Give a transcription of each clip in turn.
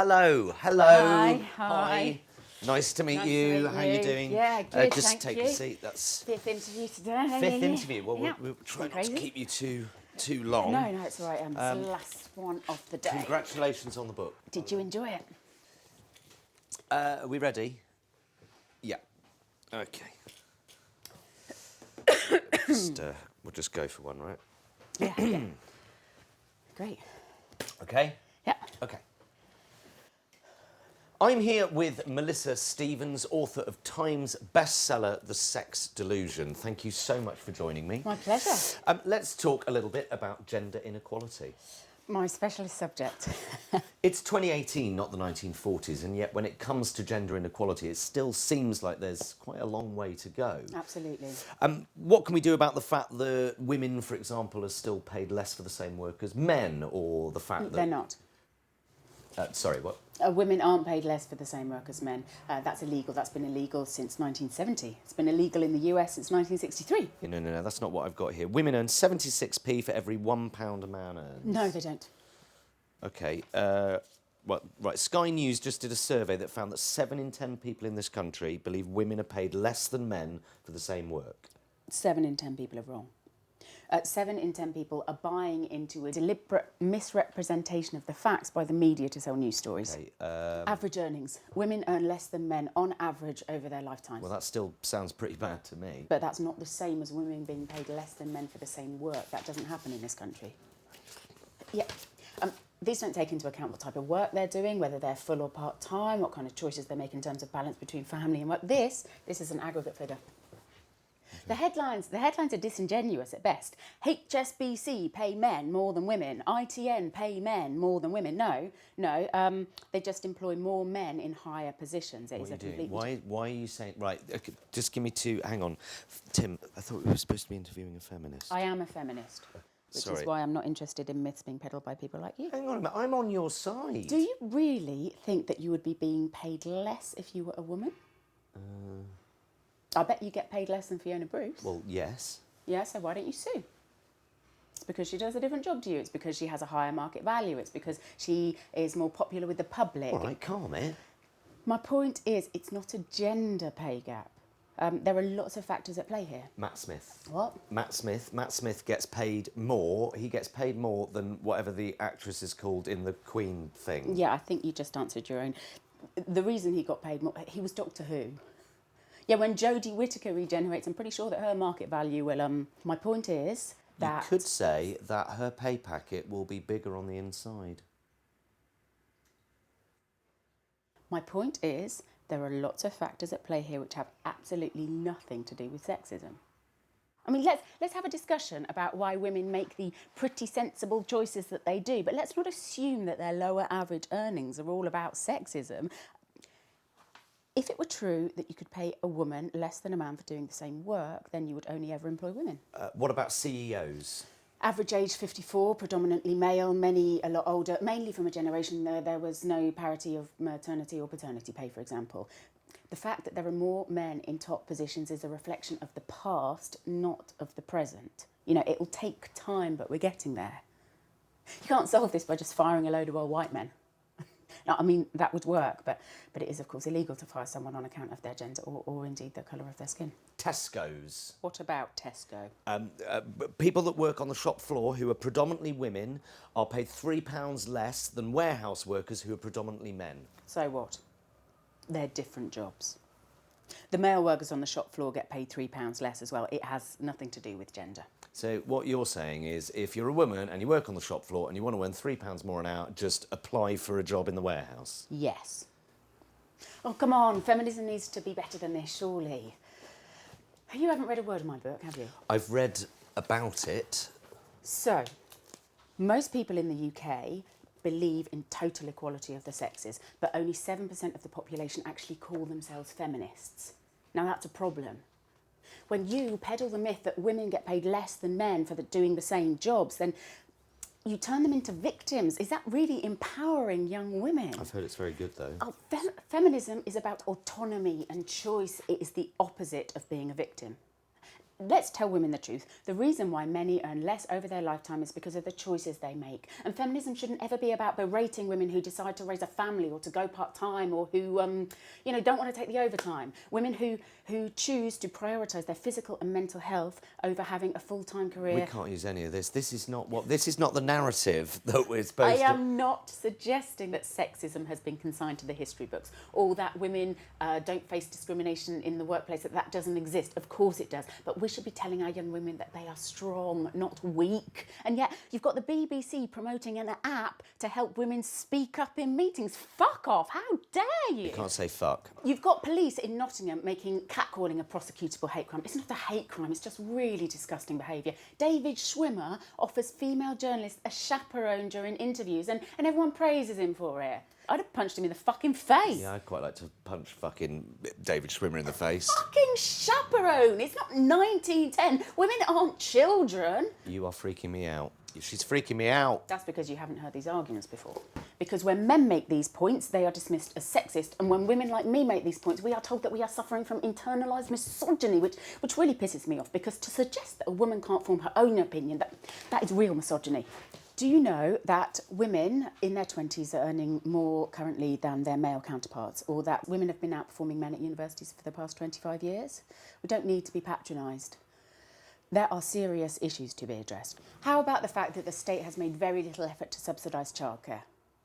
hello. Hi. Nice to meet Nice to you. meet How are you you. doing? Yeah, good, Just thank take you. a seat. That's Fifth interview today. fifth interview. Well, Yeah. we'll try not to Crazy. keep you too long. No, it's all right. It's the last one of the day. Congratulations on the book. Did you enjoy it? Are we ready? Yeah. Okay. We'll just go for one, right? Yeah. Great. Okay. Yeah. Okay. I'm here with Melissa Stevens, author of Times bestseller, The Sex Delusion. Thank you so much for joining me. My pleasure. Let's talk a little bit about gender inequality. My specialist subject. It's 2018, not the 1940s, and yet when it comes to gender inequality, it still seems like there's quite a long way to go. Absolutely. What can we do about the fact that women, for example, are still paid less for the same work as men, or the fact that... They're not. Sorry, what? Women aren't paid less for the same work as men. That's illegal. That's been illegal since 1970. It's been illegal in the US since 1963. No, that's not what I've got here. Women earn 76p for every £1 a man earns. No, they don't. Okay, right, Sky News just did a survey that found that 7 in 10 people in this country believe women are paid less than men for the same work. 7 in 10 people are wrong. 7 in 10 people are buying into a deliberate misrepresentation of the facts by the media to sell news stories. Okay, Average earnings. Women earn less than men on average over their lifetimes. well, that still sounds pretty bad to me. But that's not the same as women being paid less than men for the same work. That doesn't happen in this country. Yeah. These don't take into account what type of work they're doing, whether they're full or part-time, what kind of choices they make in terms of balance between family and work. This is an aggregate figure. The headlines are disingenuous at best. HSBC pay men more than women. ITN pay men more than women. No. They just employ more men in higher positions. What are you doing? Why are you saying... Right, okay, just give me two... Hang on. Tim, I thought we were supposed to be interviewing a feminist. I am a feminist, which is why I'm not interested in myths being peddled by people like you. Hang on a minute, I'm on your side. Do you really think that you would be being paid less if you were a woman? I bet you get paid less than Fiona Bruce. Well, yes. Yeah, so why don't you sue? It's because she does a different job to you. It's because she has a higher market value. It's because she is more popular with the public. All right, calm it. My point is, it's not a gender pay gap. There are lots of factors at play here. Matt Smith. What? Matt Smith gets paid more. He gets paid more than whatever the actress is called in the Queen thing. Yeah, I think you just answered your own. The reason he got paid more, he was Doctor Who. Yeah, when Jodie Whittaker regenerates, I'm pretty sure that her market value will... My point is that... You could say that her pay packet will be bigger on the inside. My point is there are lots of factors at play here which have absolutely nothing to do with sexism. I mean, let's have a discussion about why women make the pretty sensible choices that they do, but let's not assume that their lower average earnings are all about sexism. If it were true that you could pay a woman less than a man for doing the same work, then you would only ever employ women. What about CEOs? Average age 54, predominantly male, many a lot older, mainly from a generation there was no parity of maternity or paternity pay, for example. The fact that there are more men in top positions is a reflection of the past, not of the present. You know, it will take time, but we're getting there. You can't solve this by just firing a load of old white men. Now, I mean, that would work, but it is, of course, illegal to fire someone on account of their gender or indeed the colour of their skin. Tesco's. What about Tesco? People that work on the shop floor who are predominantly women are paid £3 less than warehouse workers who are predominantly men. So what? They're different jobs. The male workers on the shop floor get paid £3 less as well. It has nothing to do with gender. So what you're saying is if you're a woman and you work on the shop floor and you want to earn £3 more an hour, just apply for a job in the warehouse? Yes. Oh, come on. Feminism needs to be better than this, surely. You haven't read a word of my book, have you? I've read about it. So, most people in the UK believe in total equality of the sexes, but only 7% of the population actually call themselves feminists. Now, that's a problem. When you peddle the myth that women get paid less than men for doing the same jobs, then you turn them into victims. Is that really empowering young women? I've heard it's very good, though. Oh, feminism is about autonomy and choice. It is the opposite of being a victim. let's tell women the truth. The reason why many earn less over their lifetime is because of the choices they make. And feminism shouldn't ever be about berating women who decide to raise a family or to go part-time or who, don't want to take the overtime. Women who choose to prioritise their physical and mental health over having a full-time career. We can't use any of this. This is not the narrative that we're supposed I to... am not suggesting that sexism has been consigned to the history books or that women don't face discrimination in the workplace, that doesn't exist. Of course it does. But we should be telling our young women that they are strong, not weak. And yet you've got the BBC promoting an app to help women speak up in meetings. Fuck off. How dare you? You can't say fuck. You've got police in Nottingham making catcalling a prosecutable hate crime. It's not a hate crime, it's just really disgusting behaviour. David Schwimmer offers female journalists a chaperone during interviews and everyone praises him for it. I'd have punched him in the fucking face. Yeah, I'd quite like to punch fucking David Schwimmer in the face. Fucking chaperone! It's not 1910. Women aren't children. You are freaking me out. She's freaking me out. That's because you haven't heard these arguments before. Because when men make these points, they are dismissed as sexist, and when women like me make these points, we are told that we are suffering from internalised misogyny, which really pisses me off, because to suggest that a woman can't form her own opinion, that is real misogyny. Do you know that women in their 20s are earning more currently than their male counterparts, or that women have been outperforming men at universities for the past 25 years? We don't need to be patronised. There are serious issues to be addressed. How about the fact that the state has made very little effort to subsidise childcare?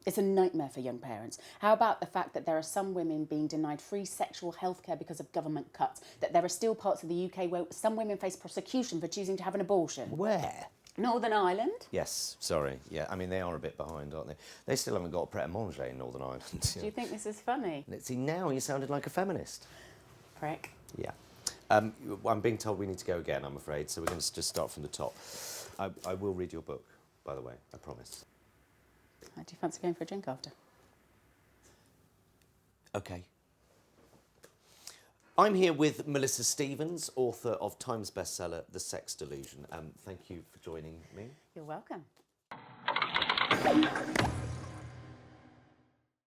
It's a nightmare for young parents. How about the fact that there are some women being denied free sexual health care because of government cuts? That there are still parts of the UK where some women face prosecution for choosing to have an abortion? Where? Northern Ireland? Yes, sorry. Yeah, I mean, they are a bit behind, aren't they? They still haven't got a pret-a-manger in Northern Ireland. Do you think this is funny? See, now you sounded like a feminist. Prick. Yeah. I'm being told we need to go again, I'm afraid, so we're going to just start from the top. I will read your book, by the way, I promise. Do you fancy going for a drink after? OK. I'm here with Melissa Stevens, author of Times bestseller, The Sex Delusion. Thank you for joining me. You're welcome.